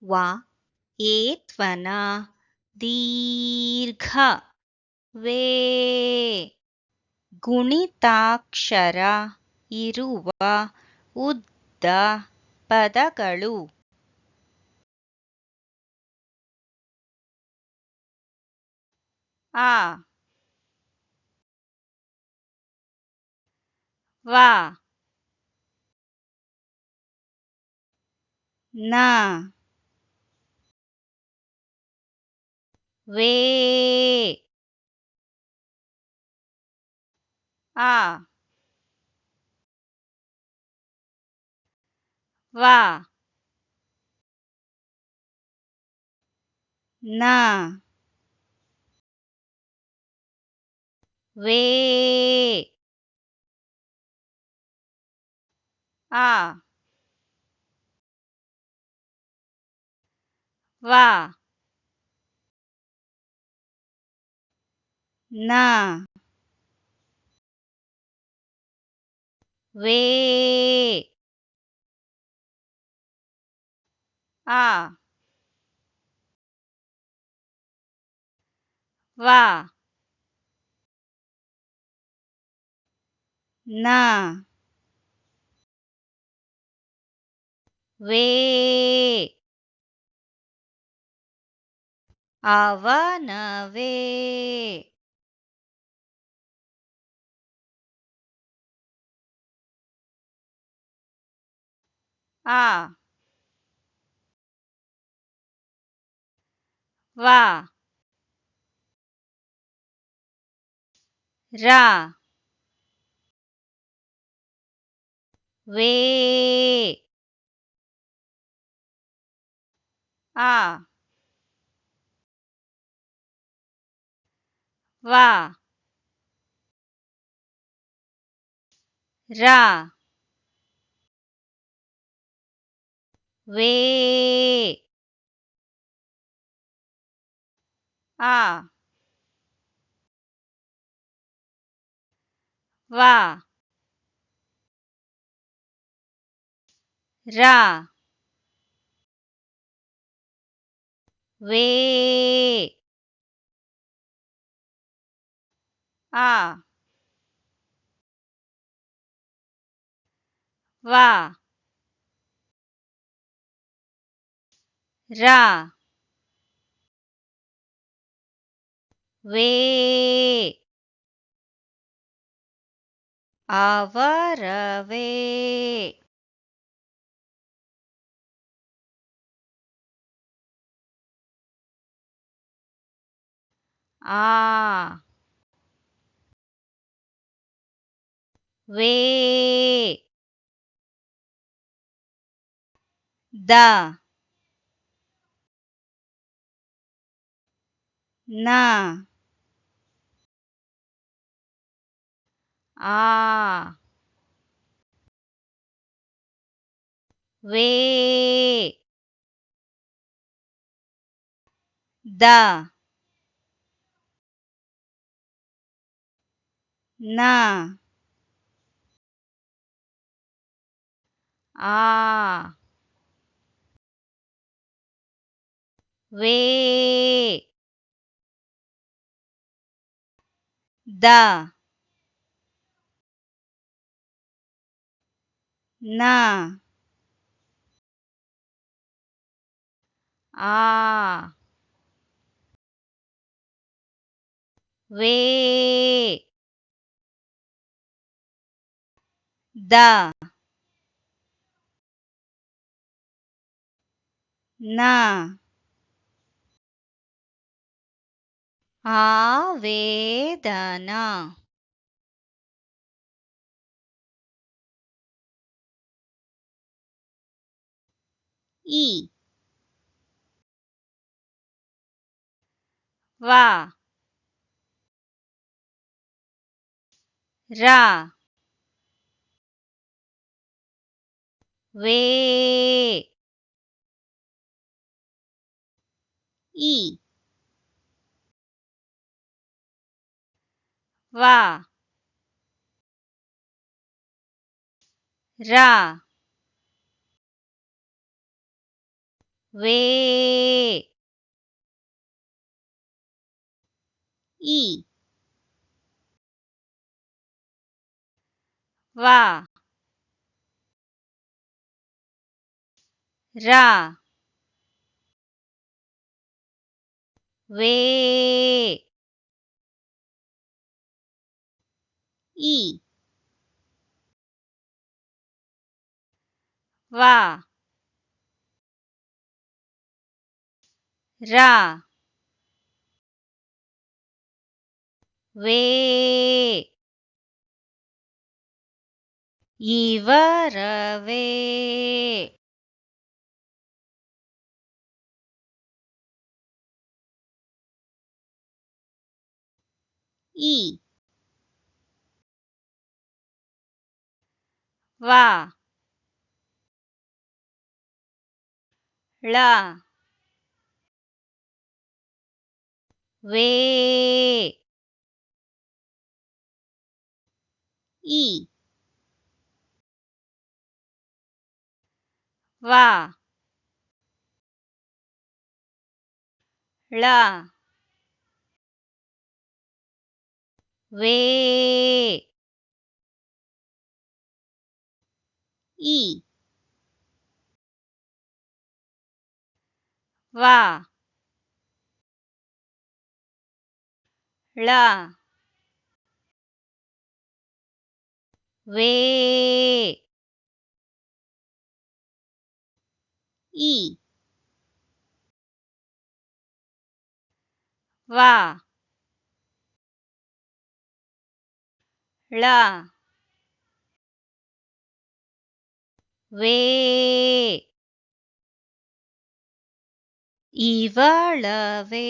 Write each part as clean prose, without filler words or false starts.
ವ ಏತ್ವನ ದೀರ್ಘ ವೇ ಗುಣಿತಾಕ್ಷರ ಇರುವ ಉದ್ದ ಪದಗಳು. ಆ ವ ನ ವೇ ಆ ವ ನ ವೇ ಆ ವ ನ ವೇ ಆ ವ ನ ವೇ ಅವನವೇ ಆ ವ ರ ವೇ ಆ ವ ರ ವೇ ಆ ವ ರ ವೇ ಆ ವ ರ ವೇ ಅವರವೇ ಆ ವೇ ದ ನ ಆ ವೇ ದ ನ ಆ ವೇ ದ ನ ಆ ವೇ ದ ನ ಆವೇದನ ಇ ವ ರ ವೇ ಇ ವ ರ ವೇ ಇ ವಾ ರಾ ವೇ ಇ ವಾ ರಾ ವೇ ಇವರವೇ ಇ ವಾ ಳ ವೇ ಇ ವಾ ಳ ವೇ ಇ ವಾ ಳ ವೇ ಇ ವಾ ಳ ವೇ ಇವಳವೇ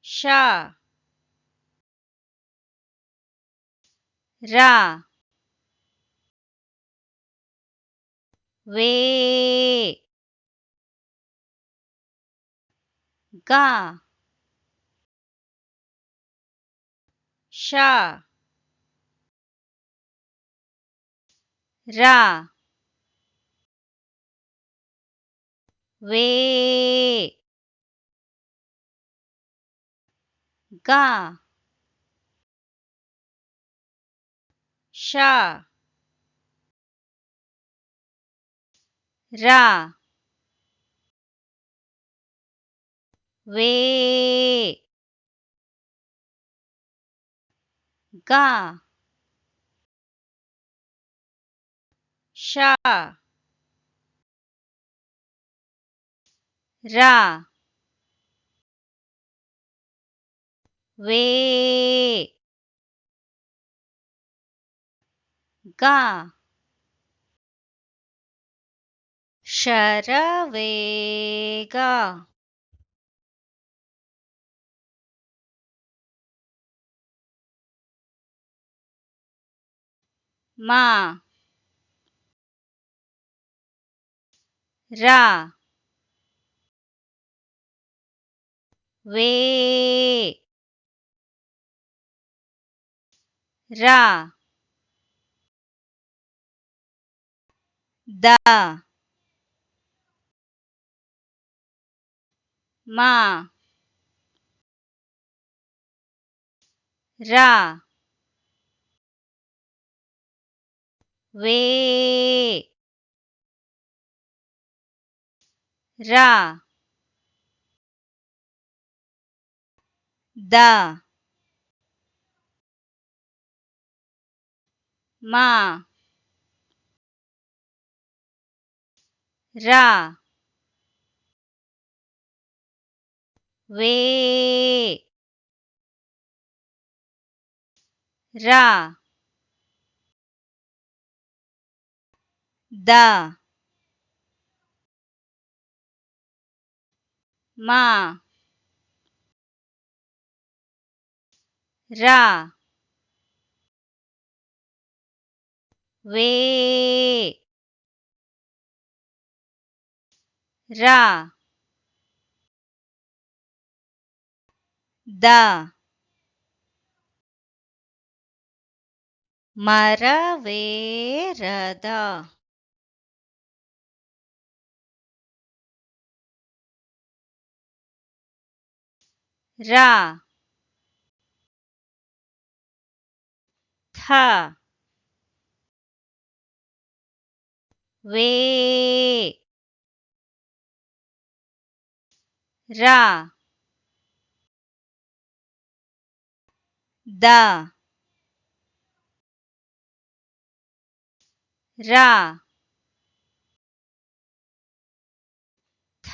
ಶ ರ ವೇ ಗ ಶ ರ ವೇ ಗ ಶ ರ ವೇ ಗ ಶ ರ ವೇ ಗ ಶರವೇಗ ಮ ರ ವೇ ರ ದ ಮ ರ ವೇ ರ ದ ಮ ರ ವೇ ರ ದ ಮ ರ ವೇ ರ ದ ಮರವೇರದ ರ ಥ ವೇ ರ ದ ರ ಥ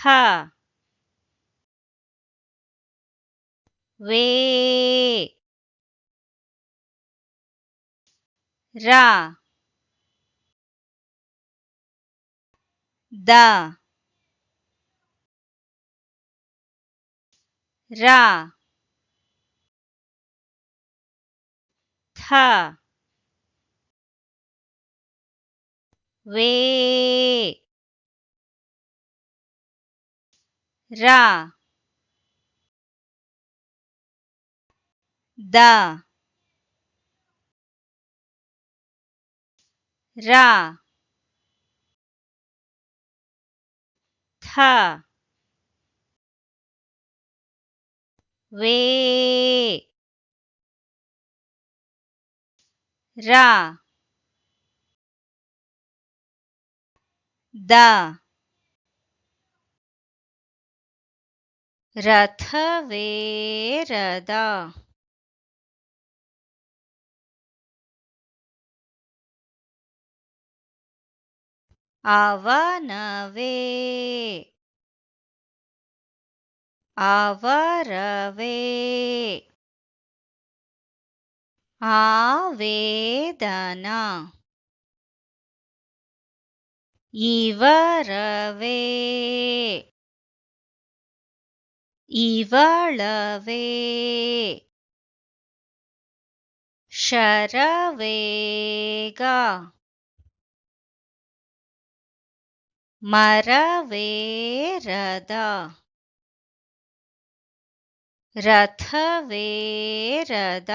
ವೇ ರ ದ ರ ಥ ವೇ ರ ದ ರ ಥ ವೇ ರ ದ ರಥವೇರದ ಅವನವೇ ಅವರವೇ ಆವೇದನ ಇವರವೇ ಇವಳವೇ ಶರವೇಗ ಮರವೇರದ ರಥವೇರದ